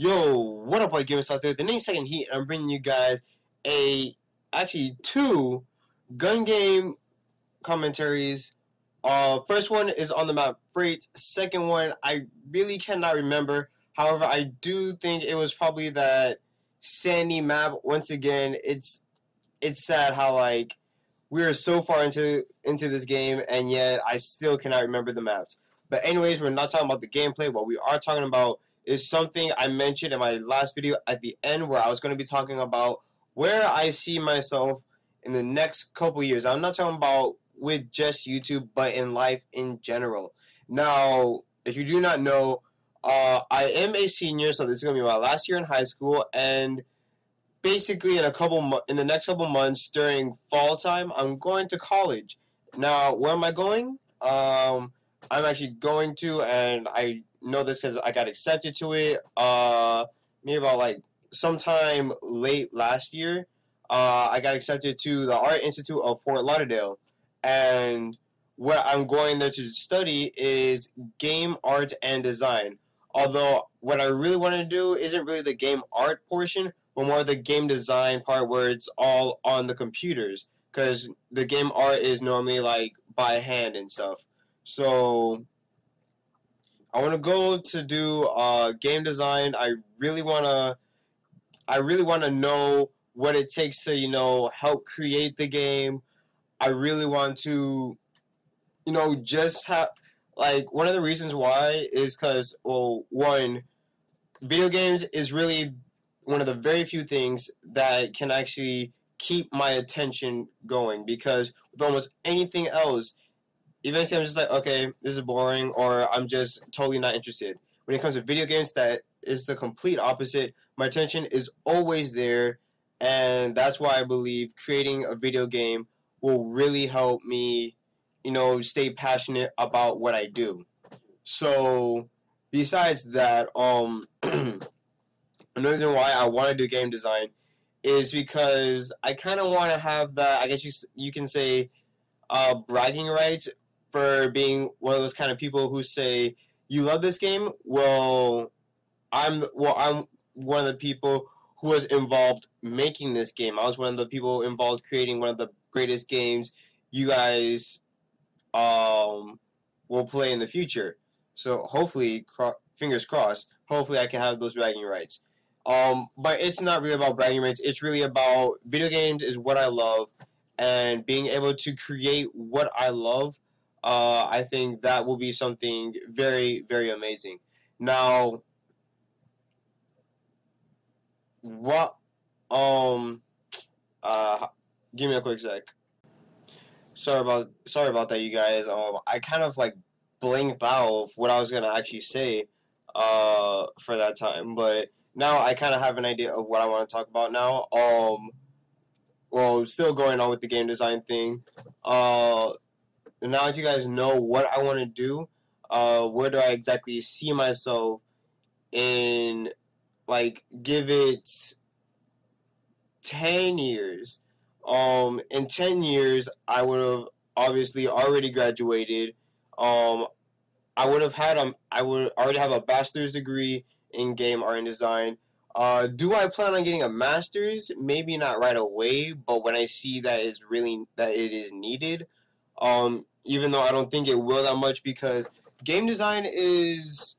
Yo, what up, white gamers out there? The name's Second Heat, and I'm bringing you guys actually two gun game commentaries. First one is on the map Freight. Second one, I really cannot remember. However, I do think it was probably that sandy map. Once again, it's sad how like we are so far into this game, and yet I still cannot remember the maps. But anyways, we're not talking about the gameplay. What we are talking about is something I mentioned in my last video at the end, where I was going to be talking about where I see myself in the next couple years. I'm not talking about with just YouTube, but in life in general. Now, if you do not know, I am a senior, so this is going to be my last year in high school, and basically in the next couple months during fall time, I'm going to college. Now, where am I going? I'm actually going to, and I know this because I got accepted to it. Maybe about like sometime late last year. I got accepted to the Art Institute of Fort Lauderdale, and what I'm going there to study is game art and design. Although what I really want to do isn't really the game art portion, but more the game design part where it's all on the computers, because the game art is normally like by hand and stuff. So I want to go to do game design. I really want to know what it takes to help create the game. I really want to just have, like, one of the reasons why is because, well, one, video games is really one of the very few things that can actually keep my attention going, because with almost anything else, eventually I'm just like, okay, this is boring, or I'm just totally not interested. When it comes to video games, that is the complete opposite. My attention is always there, and that's why I believe creating a video game will really help me, stay passionate about what I do. So, besides that, another reason why I want to do game design is because I kind of want to have the, I guess you can say, bragging rights for being one of those kind of people who say, you love this game? I'm one of the people who was involved making this game. I was one of the people involved creating one of the greatest games you guys will play in the future. So hopefully, fingers crossed, hopefully I can have those bragging rights. But it's not really about bragging rights. It's really about video games is what I love, and being able to create what I love. I think that will be something very, very amazing. Now, what? Uh, give me a quick sec. Sorry about that, you guys. I kind of like blinked out what I was gonna actually say. For that time, but now I kind of have an idea of what I want to talk about now. Well, still going on with the game design thing. Now that you guys know what I want to do, where do I exactly see myself in, like, give it 10 years. In 10 years, I would have obviously already graduated. I would already have a bachelor's degree in game art and design. Do I plan on getting a master's? Maybe not right away, but when I see that it is needed. Even though I don't think it will that much, because game design is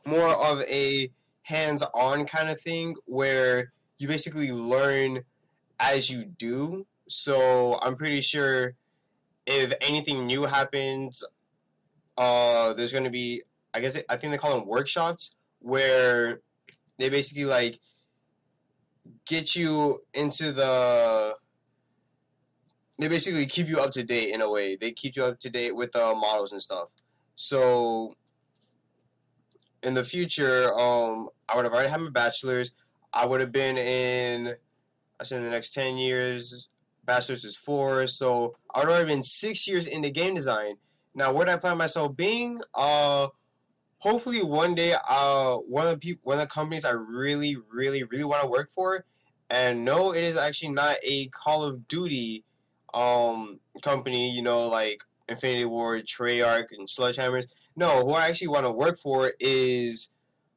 more of a hands-on kind of thing where you basically learn as you do. So I'm pretty sure if anything new happens, there's going to be, I think they call them workshops, where they basically like get you into they basically keep you up to date in a way. They keep you up to date with models and stuff. So in the future, I would have already had my bachelor's. I would have been in, I said in the next 10 years, bachelor's is 4, so I would have already been 6 years into game design. Now, where do I plan myself being? Hopefully one day, one of the companies I really, really, really want to work for, and no, it is actually not a Call of Duty company, like Infinity Ward, Treyarch, and Sledgehammers. No, who I actually want to work for is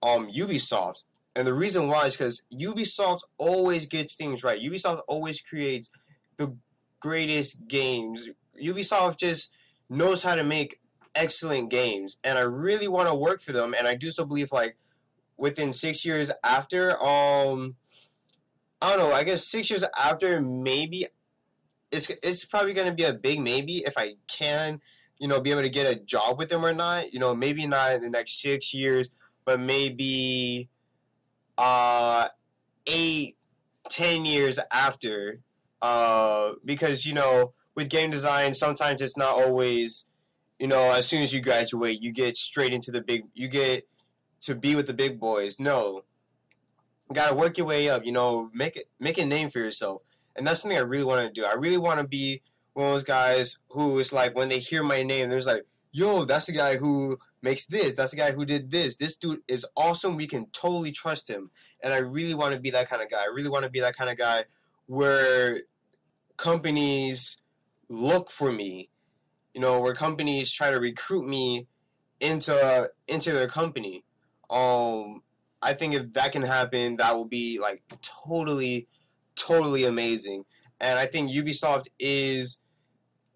Ubisoft. And the reason why is because Ubisoft always gets things right. Ubisoft always creates the greatest games. Ubisoft just knows how to make excellent games, and I really want to work for them. And I do so believe, like, within 6 years after, I don't know. I guess 6 years after, maybe it's probably gonna be a big maybe if I can, be able to get a job with them or not. Maybe not in the next 6 years, but maybe 8, 10 years after, because with game design, sometimes it's not always, as soon as you graduate, you get straight into you get to be with the big boys. No, you gotta work your way up. Make a name for yourself, and that's something I really want to do. I really want to be one of those guys who is like, when they hear my name, there's like, yo, that's the guy who makes this. That's the guy who did this. This dude is awesome. We can totally trust him. And I really want to be that kind of guy. I really want to be that kind of guy where companies look for me, where companies try to recruit me into their company. I think if that can happen, that will be like totally, totally amazing. And I think Ubisoft is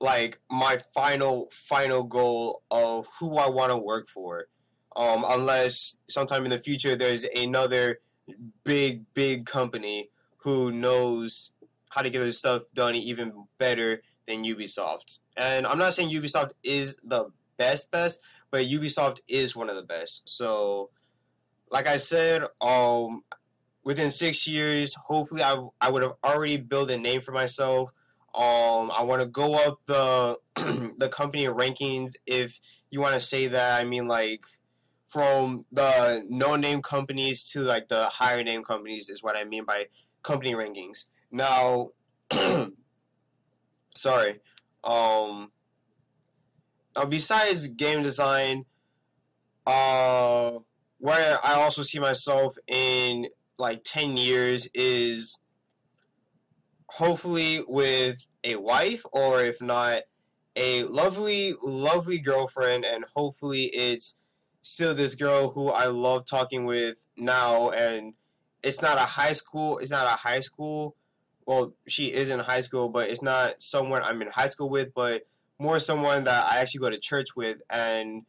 like my final goal of who I want to work for. Unless sometime in the future there's another big company who knows how to get their stuff done even better than Ubisoft. And I'm not saying Ubisoft is the best, but Ubisoft is one of the best. So, like I said, within 6 years, hopefully I would have already built a name for myself. I want to go up the the company rankings, if you want to say that. I mean, like, from the no-name companies to like the higher name companies is what I mean by company rankings. Now, sorry. Now besides game design, where I also see myself in like 10 years is hopefully with a wife, or if not, a lovely girlfriend, and hopefully it's still this girl who I love talking with now, and it's not a high school, well, she is in high school, but it's not someone I'm in high school with, but more someone that I actually go to church with, and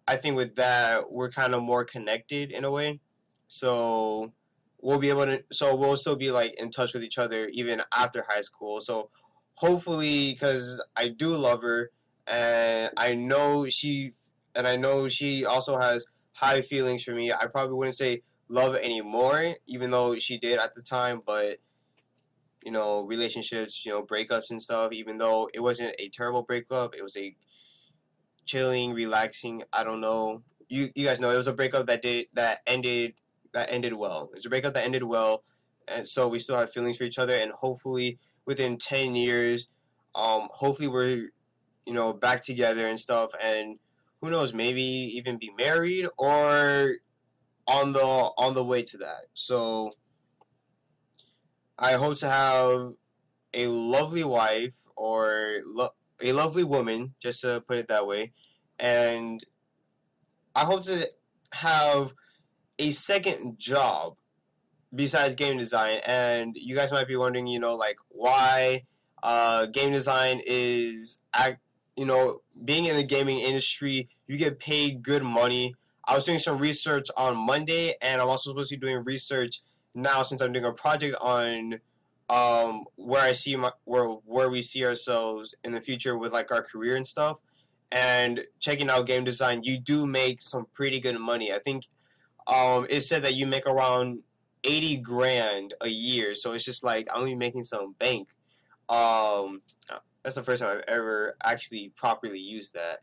I think with that, we're kind of more connected in a way. So we'll still be like in touch with each other even after high school. So hopefully, because I do love her, and I know she also has high feelings for me. I probably wouldn't say love anymore, even though she did at the time, but relationships, breakups and stuff, even though it wasn't a terrible breakup, it was a chilling, relaxing, I don't know. You guys know it was a breakup that ended well. It's a breakup that ended well, and so we still have feelings for each other, and hopefully within 10 years, hopefully we're back together and stuff, and who knows, maybe even be married or on the way to that. So I hope to have a lovely wife, or a lovely woman, just to put it that way, and I hope to have a second job besides game design. And you guys might be wondering, like, why game design is being in the gaming industry, you get paid good money. I was doing some research on Monday, and I'm also supposed to be doing research now, since I'm doing a project on where we see ourselves in the future with like our career and stuff. And checking out game design, you do make some pretty good money. I think it said that you make around 80 grand a year. So it's just like, I'm gonna be making some bank. Um, that's the first time I've ever actually properly used that.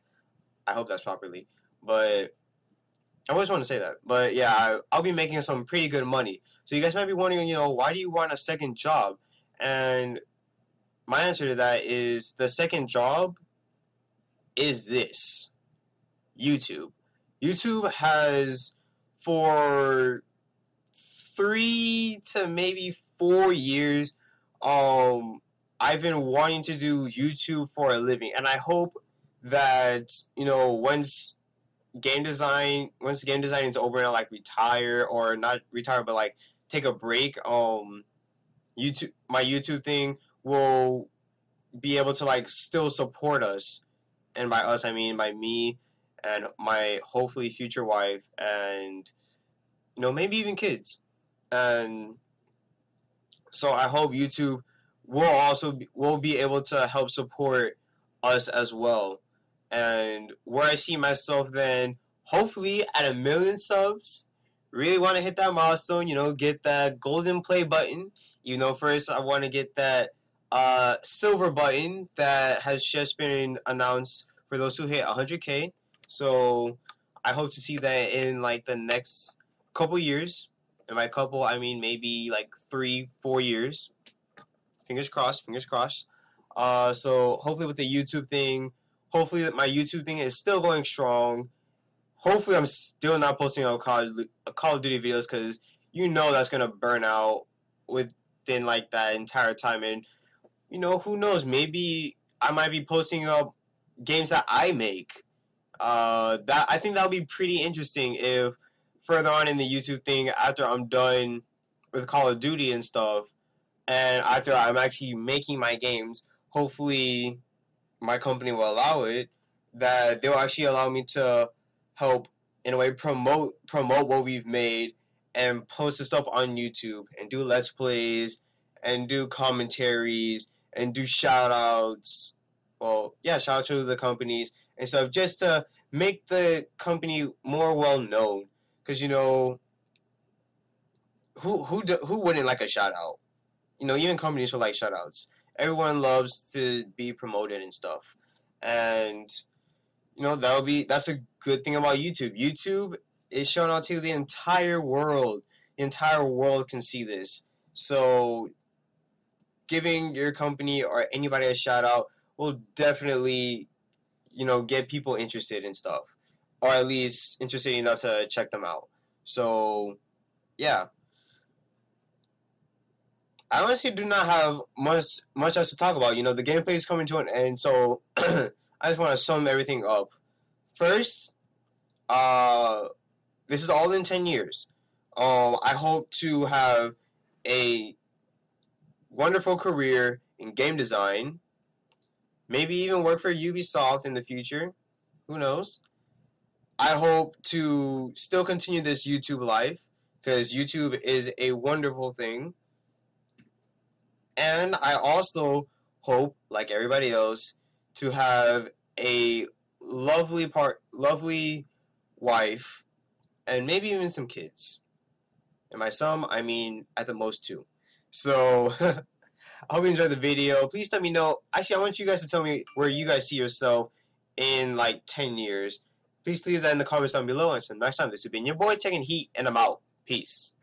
I hope that's properly. But I always want to say that. But yeah, I'll be making some pretty good money. So you guys might be wondering, why do you want a second job? And my answer to that is, the second job is this: YouTube. YouTube has, for 3 to maybe 4 years, I've been wanting to do YouTube for a living, and I hope that once once game design is over and I like retire, or not retire but like take a break, my YouTube thing will be able to like still support us, and by us I mean by me and my hopefully future wife, and maybe even kids. And so I hope YouTube will be able to help support us as well. And where I see myself then, hopefully at 1,000,000 subs, really want to hit that milestone, get that golden play button. First I want to get that silver button that has just been announced for those who hit 100K. So I hope to see that in like the next couple years. And by couple, I mean maybe like 3-4 years. Fingers crossed, fingers crossed. So hopefully with the YouTube thing, hopefully that my YouTube thing is still going strong. Hopefully I'm still not posting on Call of Duty videos, because that's going to burn out within like that entire time. And who knows, maybe I might be posting up games that I make. That I think that would be pretty interesting if further on in the YouTube thing, after I'm done with Call of Duty and stuff, and after I'm actually making my games, hopefully my company will allow it, that they will actually allow me to help in a way promote what we've made and post the stuff on YouTube and do Let's Plays and do commentaries and do shout outs. Well, yeah, shout out to the companies and stuff, just to make the company more well known. Because who wouldn't like a shout out? Even companies will like shout outs. Everyone loves to be promoted and stuff. And that's a good thing about YouTube. YouTube is shown out to the entire world. The entire world can see this. So giving your company or anybody a shout out will definitely get people interested in stuff, or at least interested enough to check them out. So yeah, I honestly do not have much else to talk about. The gameplay is coming to an end, so I just want to sum everything up. First, this is all in 10 years. I hope to have a wonderful career in game design. Maybe even work for Ubisoft in the future. Who knows? I hope to still continue this YouTube life, because YouTube is a wonderful thing. And I also hope, like everybody else, to have a lovely wife, and maybe even some kids. And by some, I mean at the most 2. So I hope you enjoyed the video. Please let me know. Actually, I want you guys to tell me where you guys see yourself in like 10 years. Please leave that in the comments down below. And until next time, this has been your boy Tekken Heat, and I'm out. Peace.